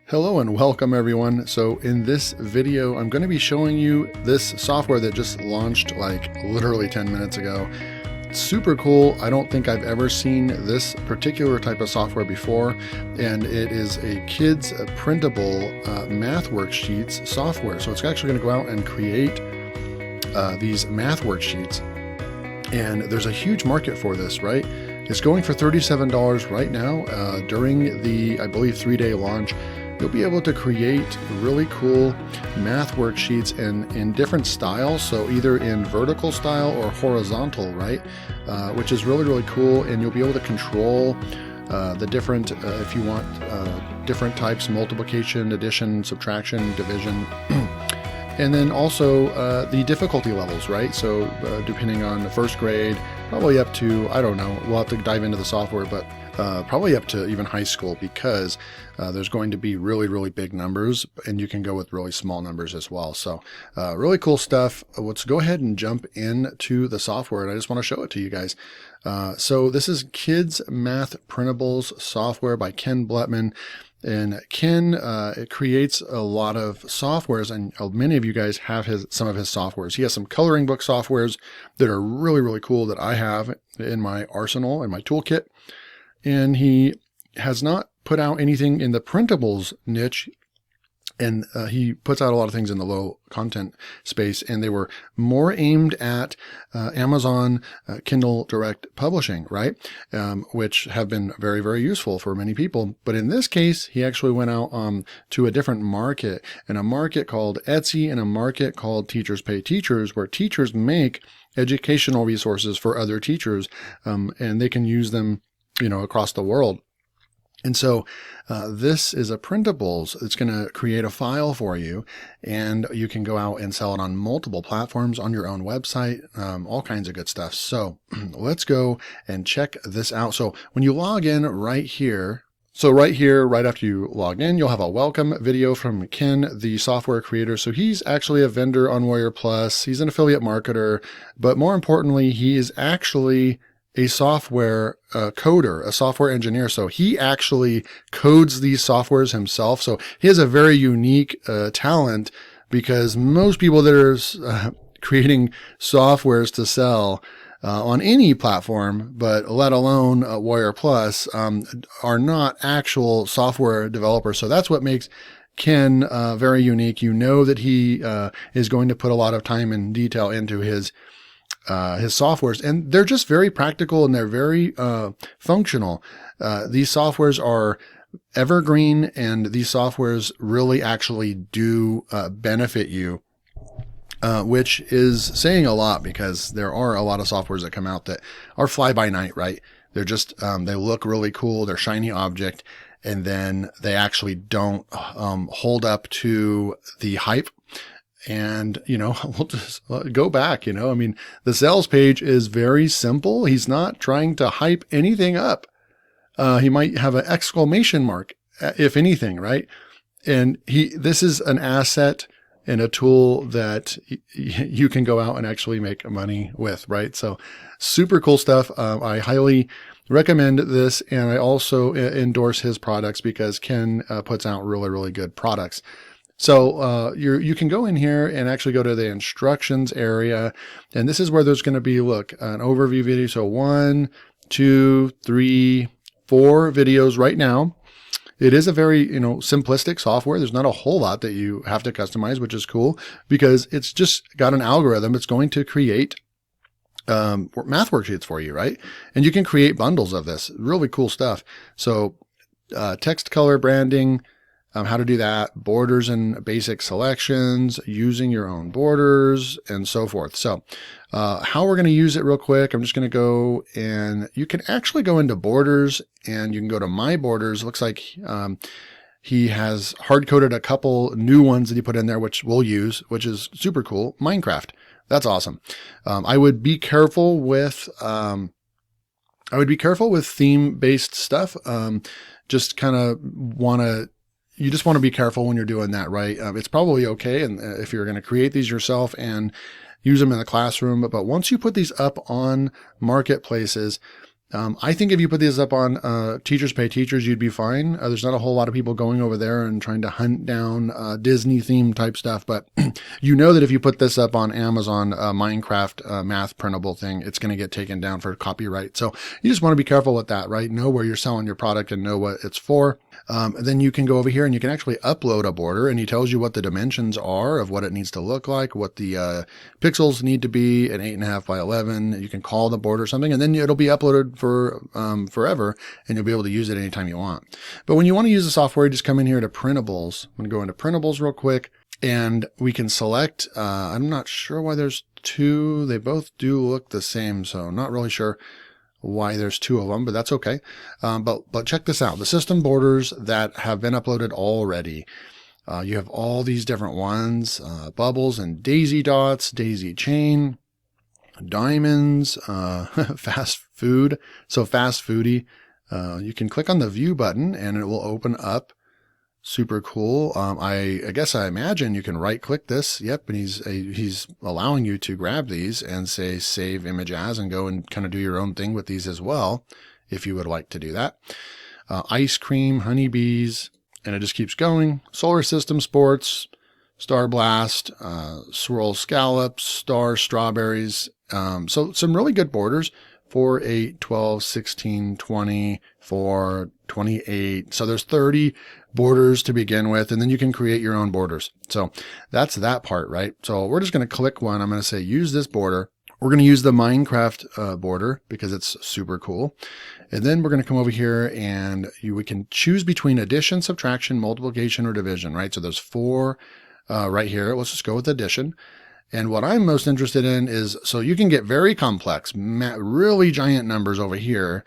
Hello and welcome everyone. So in this video, I'm going to be showing you this software that just launched like literally 10 minutes ago. It's super cool. I don't think I've ever seen this particular type of software before, and it is a Kidz printable math worksheets software. So it's actually going to go out and create these math worksheets, and there's a huge market for this, right? It's going for $37 right now during the, I believe, 3-day launch. You'll be able to create really cool math worksheets in different styles. So either in vertical style or horizontal, right? Which is really cool. And you'll be able to control the different, if you want different types, multiplication, addition, subtraction, division. And then also the difficulty levels, right? So depending on the first grade, probably up to, I don't know, we'll have to dive into the software, but probably up to even high school, because there's going to be really big numbers, and you can go with really small numbers as well. So really cool stuff. Let's go ahead and jump into the software, and I just want to show it to you guys. So this is Kidz Math Printables software by Ken Blutman. And Ken, it creates a lot of softwares, and many of you guys have some of his softwares. He has some coloring book softwares that are really cool that I have in my arsenal, in my toolkit. And he has not put out anything in the printables niche, and he puts out a lot of things in the low content space, and they were more aimed at Amazon Kindle Direct Publishing, right? Which have been very useful for many people. But in this case, he actually went out to a different market, and a market called Etsy and a market called Teachers Pay Teachers, where teachers make educational resources for other teachers, and they can use them, you know, across the world. And so this is a printables. It's going to create a file for you, and you can go out and sell it on multiple platforms, on your own website, all kinds of good stuff. So let's go and check this out. So when you log in right here, right after you log in, you'll have a welcome video from Ken, the software creator. So he's actually a vendor on Warrior Plus. He's an affiliate marketer, but more importantly, he is actually a software coder, a software engineer. So he actually codes these softwares himself. So he has a very unique talent, because most people that are creating softwares to sell on any platform, but let alone Warrior Plus, are not actual software developers. So that's what makes Ken very unique. You know that he is going to put a lot of time and detail into his softwares, and they're just very practical, and they're very functional. These softwares are evergreen, and these softwares really actually do benefit you, which is saying a lot, because there are a lot of softwares that come out that are fly by night, right? They're just, they look really cool. They're shiny object, and then they actually don't hold up to the hype. And, you know, we'll just go back, you know, I mean, the sales page is very simple. He's not trying to hype anything up. He might have an exclamation mark, if anything, right? And this is an asset and a tool that you can go out and actually make money with, right? So super cool stuff. I highly recommend this. And I also endorse his products, because Ken puts out really good products. So you can go in here and actually go to the instructions area, and this is where there's going to be, look, an overview video. So 1, 2, 3, 4 videos right now. It is a very, you know, simplistic software. There's not a whole lot that you have to customize, which is cool, because it's just got an algorithm. It's going to create math worksheets for you, right? And you can create bundles of this. Really cool stuff. So text color branding, how to do that, borders and basic selections, using your own borders, and so forth. So how we're going to use it real quick, I'm just going to go, and you can actually go into borders, and you can go to my borders. It looks like he has hard-coded a couple new ones that he put in there, which we'll use, which is super cool. Minecraft. That's awesome. I would be careful with theme-based stuff. Just kind of you just want to be careful when you're doing that, right? It's probably okay, and if you're going to create these yourself and use them in the classroom, but once you put these up on marketplaces, I think if you put these up on Teachers Pay Teachers, you'd be fine. There's not a whole lot of people going over there and trying to hunt down Disney theme type stuff. But you know that if you put this up on Amazon Minecraft math printable thing, it's going to get taken down for copyright. So you just want to be careful with that, right? Know where you're selling your product and know what it's for. Then you can go over here and you can actually upload a border, and he tells you what the dimensions are of what it needs to look like, what the pixels need to be at 8.5 by 11. You can call the border something, and then it'll be uploaded for forever, and you'll be able to use it anytime you want. But when you want to use the software, you just come in here to Printables. I'm going to go into Printables real quick, and we can select, I'm not sure why there's two. They both do look the same, so not really sure why there's two of them, but that's okay. But check this out. The system borders that have been uploaded already. You have all these different ones, bubbles and daisy dots, daisy chain, diamonds, fast food. So fast foodie. You can click on the view button and it will open up. Super cool. I guess I imagine you can right click this. Yep. And he's allowing you to grab these and say save image as, and go and kind of do your own thing with these as well, if you would like to do that. Ice cream, honeybees, and it just keeps going. Solar system sports, star blast, swirl scallops, star strawberries. So some really good borders for 8, 12, 16, 24, 28. So there's 30 borders to begin with, and then you can create your own borders. So that's that part, right? So we're just going to click one. I'm going to say use this border. We're going to use the Minecraft border because it's super cool. And then we're going to come over here and we can choose between addition, subtraction, multiplication, or division, right? So there's 4 right here. Let's just go with addition. And what I'm most interested in is, so you can get very complex, really giant numbers over here.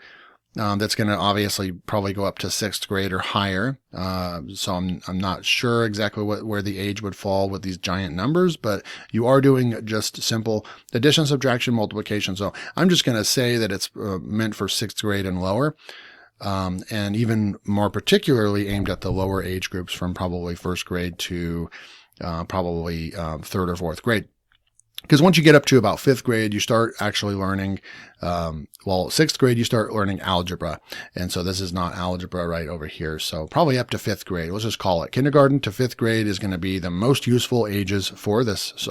That's going to obviously probably go up to 6th grade or higher. So I'm not sure exactly where the age would fall with these giant numbers, but you are doing just simple addition, subtraction, multiplication. So I'm just going to say that it's meant for 6th grade and lower. And even more particularly aimed at the lower age groups from probably 1st grade to probably 3rd or 4th grade. Because once you get up to about 5th grade, you start actually learning, 6th grade, you start learning algebra. And so this is not algebra right over here. So probably up to 5th grade. Let's just call it kindergarten to 5th grade is going to be the most useful ages for this,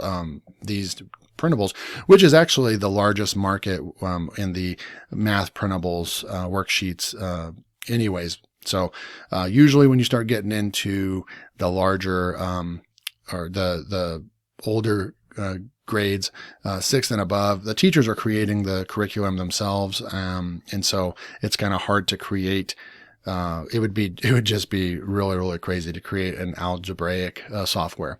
these printables, which is actually the largest market, in the math printables, worksheets, anyways. So, usually when you start getting into the larger, or the older, grades, 6th and above, the teachers are creating the curriculum themselves. And so it's kind of hard to create. It would just be really, really crazy to create an algebraic software.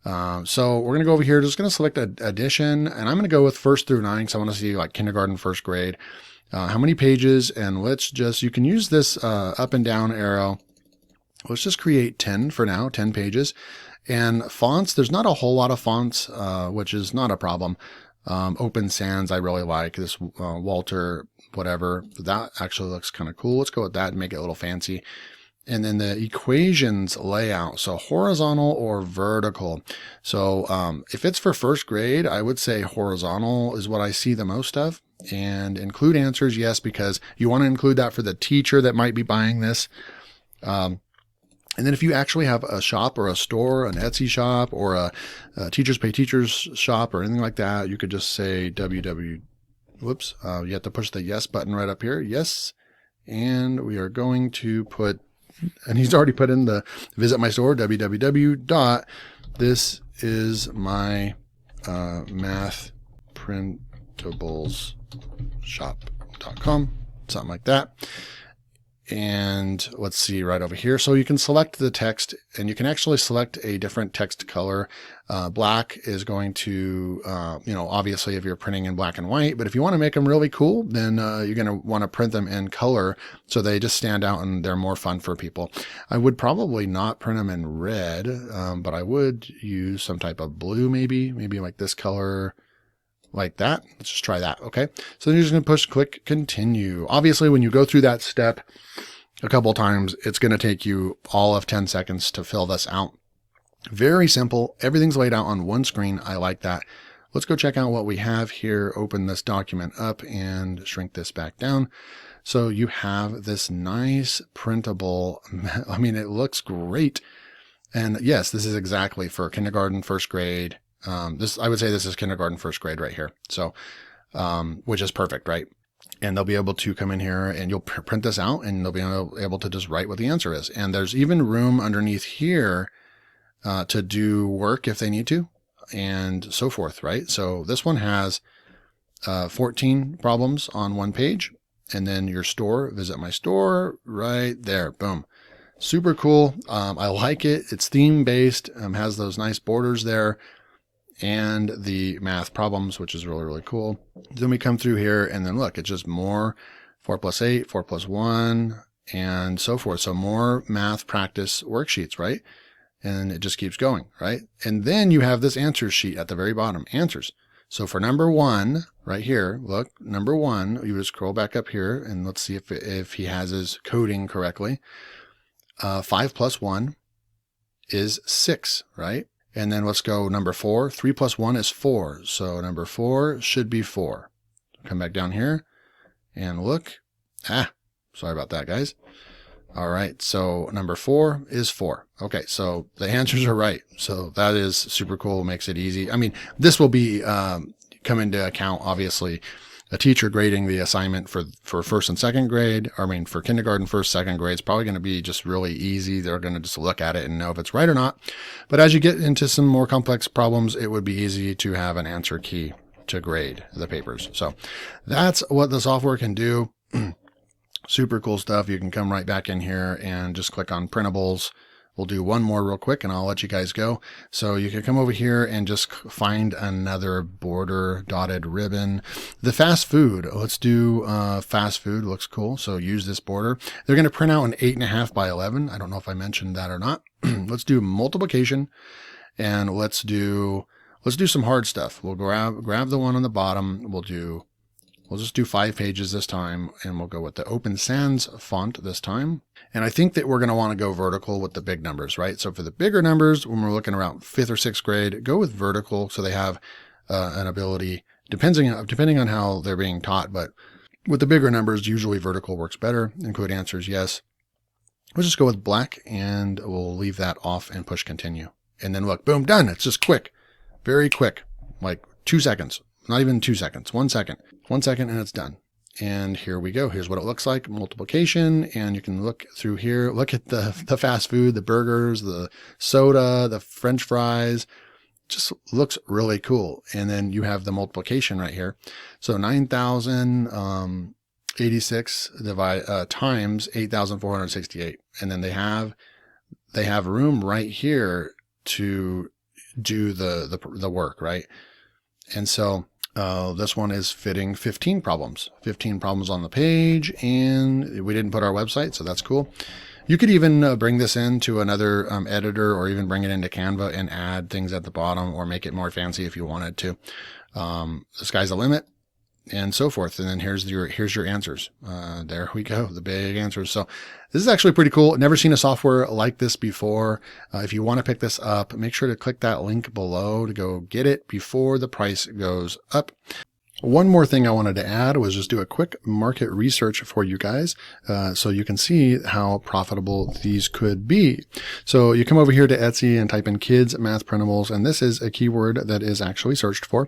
So we're going to go over here, just going to select addition, and I'm going to go with 1st through 9. Cause I want to see like kindergarten, 1st grade, how many pages, and you can use this, up and down arrow. Let's just create 10 for now, 10 pages. And fonts, there's not a whole lot of fonts, which is not a problem. Open Sans, I really like this, Walter, whatever. That actually looks kind of cool. Let's go with that and make it a little fancy. And then the equations layout. So horizontal or vertical. So, if it's for 1st grade, I would say horizontal is what I see the most of. And include answers. Yes, because you want to include that for the teacher that might be buying this. And then if you actually have a shop or a store, an Etsy shop or a Teachers Pay Teachers shop or anything like that, you could just say you have to push the yes button right up here. Yes. And we are going to put, and he's already put in the visit my store, www.thisismymathprintablesshop.com, something like that. And let's see right over here. So you can select the text, and you can actually select a different text color. Black is going to, obviously if you're printing in black and white, but if you want to make them really cool, then you're going to want to print them in color so they just stand out and they're more fun for people. I would probably not print them in red, but I would use some type of blue, maybe like this color. Like that. Let's just try that. Okay. So then you're just going to click continue. Obviously, when you go through that step a couple of times, it's going to take you all of 10 seconds to fill this out. Very simple. Everything's laid out on one screen. I like that. let's go check out what we have here. Open this document up and shrink this back down. So you have this nice printable, I mean, it looks great. And yes, this is exactly for kindergarten, first grade. I would say this is kindergarten, first grade right here. So, which is perfect, right? And they'll be able to come in here and you'll print this out and they'll be able to just write what the answer is. And there's even room underneath here to do work if they need to and so forth, right? So this one has 14 problems on one page. And then your store, visit my store right there. Boom. Super cool. I like it. It's theme based, has those nice borders there and the math problems, which is really, really cool. Then we come through here and then look, it's just more 4 plus 8, 4 plus 1 and so forth. So more math practice worksheets, right? And it just keeps going, right? And then you have this answer sheet at the very bottom, answers. So for number 1 right here, look, number 1, you just scroll back up here and let's see if he has his coding correctly. 5 plus 1 is 6, right? And then let's go number 4. 3 plus 1 is 4. So number 4 should be 4. Come back down here and look. Sorry about that, guys. All right. So number 4 is 4. Okay. So the answers are right. So that is super cool. Makes it easy. I mean, this will be, come into account, obviously, a teacher grading the assignment for first and second grade. I mean, for kindergarten, first, second grade, it's probably going to be just really easy. They're going to just look at it and know if it's right or not. But as you get into some more complex problems, it would be easy to have an answer key to grade the papers. So that's what the software can do. Super cool stuff. You can come right back in here and just click on Printables. We'll do one more real quick and I'll let you guys go. So you can come over here and just find another border dotted ribbon. The fast food, let's do fast food, looks cool. So use this border. They're going to print out an 8.5 by 11. I don't know if I mentioned that or not. Let's do multiplication and let's do some hard stuff. We'll grab the one on the bottom. We'll just do 5 pages this time and we'll go with the Open Sans font this time. And I think that we're going to want to go vertical with the big numbers, right? So for the bigger numbers, when we're looking around 5th or 6th grade, go with vertical so they have an ability, depending on how they're being taught. But with the bigger numbers, usually vertical works better. Include answers, yes. We'll just go with black and we'll leave that off and push continue. And then look, boom, done. It's just quick, very quick, like 2 seconds. Not even 2 seconds, 1 second. 1 second and it's done. And here we go. Here's what it looks like. Multiplication. And you can look through here. Look at the fast food, the burgers, the soda, the French fries. Just looks really cool. And then you have the multiplication right here. So 9,086 times 8,468. And then they have room right here to do the work, right? And so this one is fitting 15 problems on the page, and we didn't put our website, so that's cool. You could even bring this into another editor or even bring it into Canva and add things at the bottom or make it more fancy if you wanted to. The sky's the limit and so forth. And then here's your answers. There we go. The big answers. So this is actually pretty cool. Never seen a software like this before. If you want to pick this up, make sure to click that link below to go get it before the price goes up. One more thing I wanted to add was just do a quick market research for you guys so you can see how profitable these could be. So you come over here to Etsy and type in Kidz Math Printables, and this is a keyword that is actually searched for.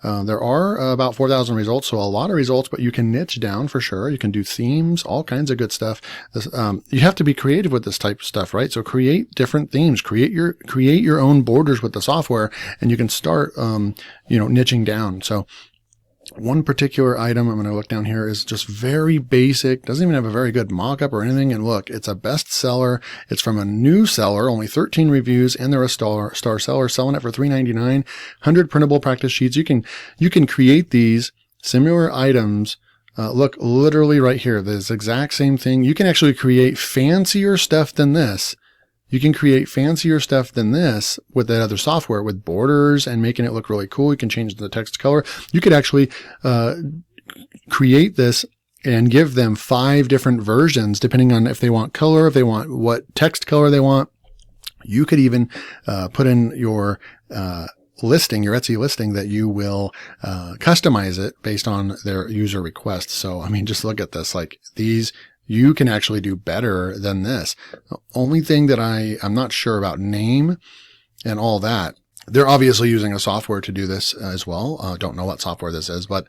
There are about 4,000 results, so a lot of results, but you can niche down for sure. You can do themes, all kinds of good stuff. You have to be creative with this type of stuff, right? So create different themes, create your own borders with the software, and you can start, niching down. So one particular item, I'm going to look down here, is just very basic. Doesn't even have a very good mock-up or anything. And look, it's a bestseller. It's from a new seller, only 13 reviews, and they're a star seller, selling it for $3.99. 100 printable practice sheets. You can create these similar items. Look, literally right here, this exact same thing. You can actually create fancier stuff than this. You can create fancier stuff than this with that other software with borders and making it look really cool. You can change the text color. You could actually create this and give them 5 different versions depending on if they want color, if they want what text color they want. You could even put in your listing, your Etsy listing, that you will customize it based on their user requests. So, I mean, just look at this, like these, you can actually do better than this. The only thing that I'm not sure about name and all that. They're obviously using a software to do this as well. Don't know what software this is, but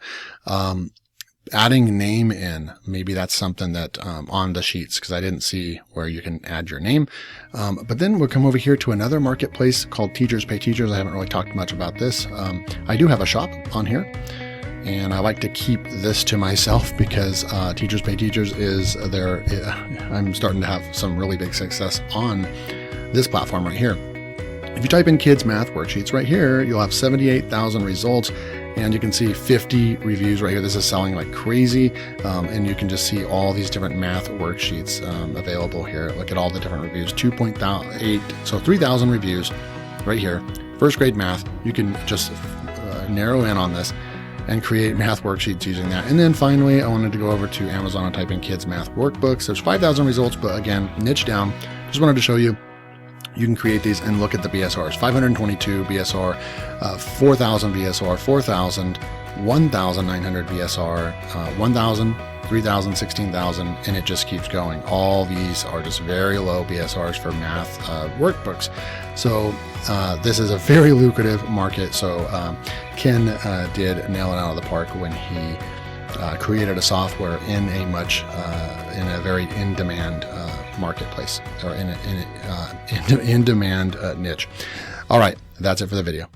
adding name in, maybe that's something that on the sheets, because I didn't see where you can add your name. But then we'll come over here to another marketplace called Teachers Pay Teachers. I haven't really talked much about this. I do have a shop on here, and I like to keep this to myself because Teachers Pay Teachers is there. I'm starting to have some really big success on this platform right here. If you type in Kidz math worksheets right here, you'll have 78,000 results, and you can see 50 reviews right here. This is selling like crazy, and you can just see all these different math worksheets available here. Look at all the different reviews, 2.8, so 3,000 reviews right here. First grade math, you can just narrow in on this and create math worksheets using that. And then finally, I wanted to go over to Amazon and type in Kidz math workbooks. There's 5,000 results, but again, niche down. Just wanted to show you. You can create these and look at the BSRs. 522 BSR, 4,000 BSR, 4,000, 1,900 BSR, 1,000, 3,000, 16,000, and it just keeps going. All these are just very low BSRs for math workbooks. So this is a very lucrative market. So Ken did nail it out of the park when he created a software in a very in-demand marketplace, or in demand niche. All right, that's it for the video.